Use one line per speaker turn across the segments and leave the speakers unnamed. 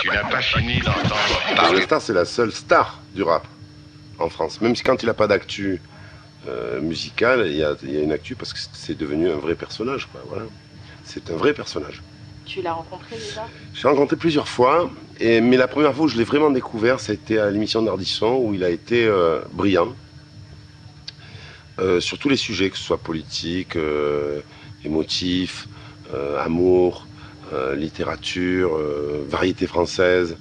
Tu n'as pas fini d'entendre
Pablo
parler.
Star, c'est la seule star du rap en France. Même si quand il n'a pas d'actu musicale, il y a une actu parce que c'est devenu un vrai personnage, quoi, voilà. C'est un vrai personnage.
Tu l'as rencontré déjà?
J'ai rencontré plusieurs fois, mais la première fois où je l'ai vraiment découvert, ça a été à l'émission d'Ardisson, où il a été brillant. Sur tous les sujets, que ce soit politique, émotif, amour, littérature, variété française,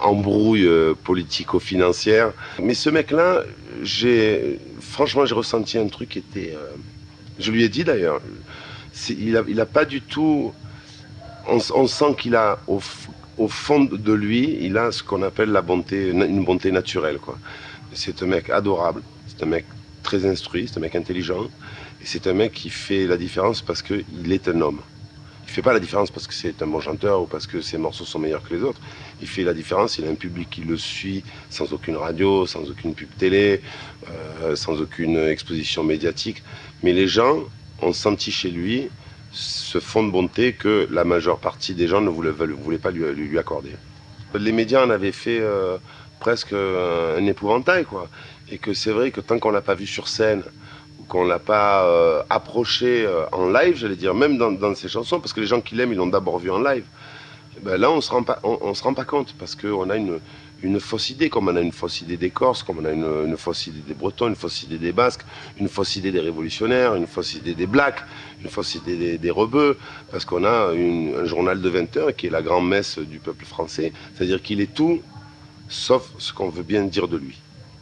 embrouille politico-financière. Mais ce mec-là, franchement, j'ai ressenti un truc qui était... je lui ai dit d'ailleurs, il a pas du tout... On sent qu'il a, au fond de lui, il a ce qu'on appelle la bonté, une bonté naturelle, quoi. C'est un mec adorable, c'est un mec très instruit, c'est un mec intelligent, et c'est un mec qui fait la différence parce qu'il est un homme. Il fait pas la différence parce que c'est un bon chanteur ou parce que ses morceaux sont meilleurs que les autres. Il fait la différence, il a un public qui le suit sans aucune radio, sans aucune pub télé, sans aucune exposition médiatique. Mais les gens ont senti chez lui ce fond de bonté que la majeure partie des gens ne voulaient pas lui accorder. Les médias en avaient fait presque un épouvantail, quoi. Et que c'est vrai que tant qu'on l'a pas vu sur scène, ou qu'on l'a pas approché en live, j'allais dire, même dans ses chansons, parce que les gens qui l'aiment, ils l'ont d'abord vu en live, ben là on se rend pas compte, parce qu'on a une fausse idée, comme on a une fausse idée des Corses, comme on a une fausse idée des Bretons, une fausse idée des Basques, une fausse idée des révolutionnaires, une fausse idée des Blacks, une fausse idée des rebeux, parce qu'on a un journal de 20 heures qui est la grand-messe du peuple français, c'est-à-dire qu'il est tout, sauf ce qu'on veut bien dire de lui.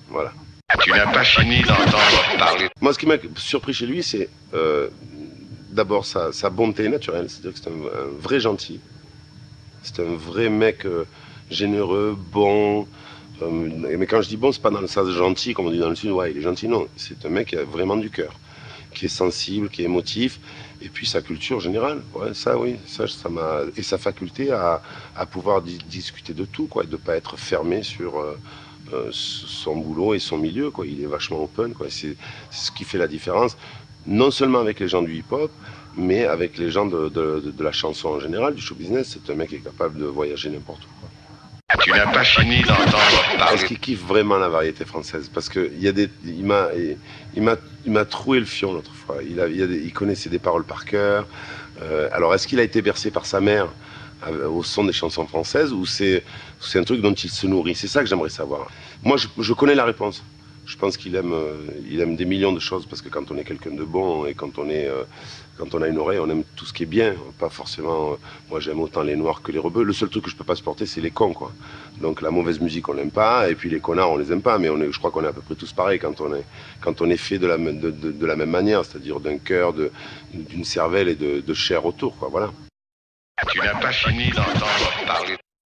Voilà.
Tu n'as pas fini d'entendre parler.
Moi, ce qui m'a surpris chez lui, c'est d'abord sa bonté naturelle, c'est-à-dire que c'est un vrai gentil, c'est un vrai mec généreux, bon. Mais quand je dis bon, c'est pas dans le sens gentil, comme on dit dans le sud, ouais, il est gentil, non. C'est un mec qui a vraiment du cœur, qui est sensible, qui est émotif, et puis sa culture générale. Ouais, ça, oui, ça m'a. Et sa faculté à pouvoir discuter de tout, quoi, et de pas être fermé sur son boulot et son milieu, quoi. Il est vachement open, quoi. C'est ce qui fait la différence, non seulement avec les gens du hip-hop, mais avec les gens de la chanson en général, du show business. C'est un mec qui est capable de voyager n'importe où, quoi.
Tu n'as pas fini d'entendre
Est-ce
parler.
qu'il kiffe vraiment la variété française? Parce que il m'a troué le fion l'autre fois. Il connaissait des paroles par cœur. Alors, est-ce qu'il a été bercé par sa mère au son des chansons françaises, ou c'est un truc dont il se nourrit? C'est ça que j'aimerais savoir. Moi, je connais la réponse. Je pense qu'il aime des millions de choses, parce que quand on est quelqu'un de bon et quand on a une oreille, on aime tout ce qui est bien. Pas forcément. Moi, j'aime autant les noirs que les rebeux. Le seul truc que je peux pas supporter, c'est les cons, quoi. Donc la mauvaise musique, on l'aime pas, et puis les connards, on les aime pas. Mais je crois qu'on est à peu près tous pareils quand on est fait de la même manière, c'est-à-dire d'un cœur, d'une cervelle et de chair autour, quoi. Voilà.
Tu n'as pas fini d'entendre parler.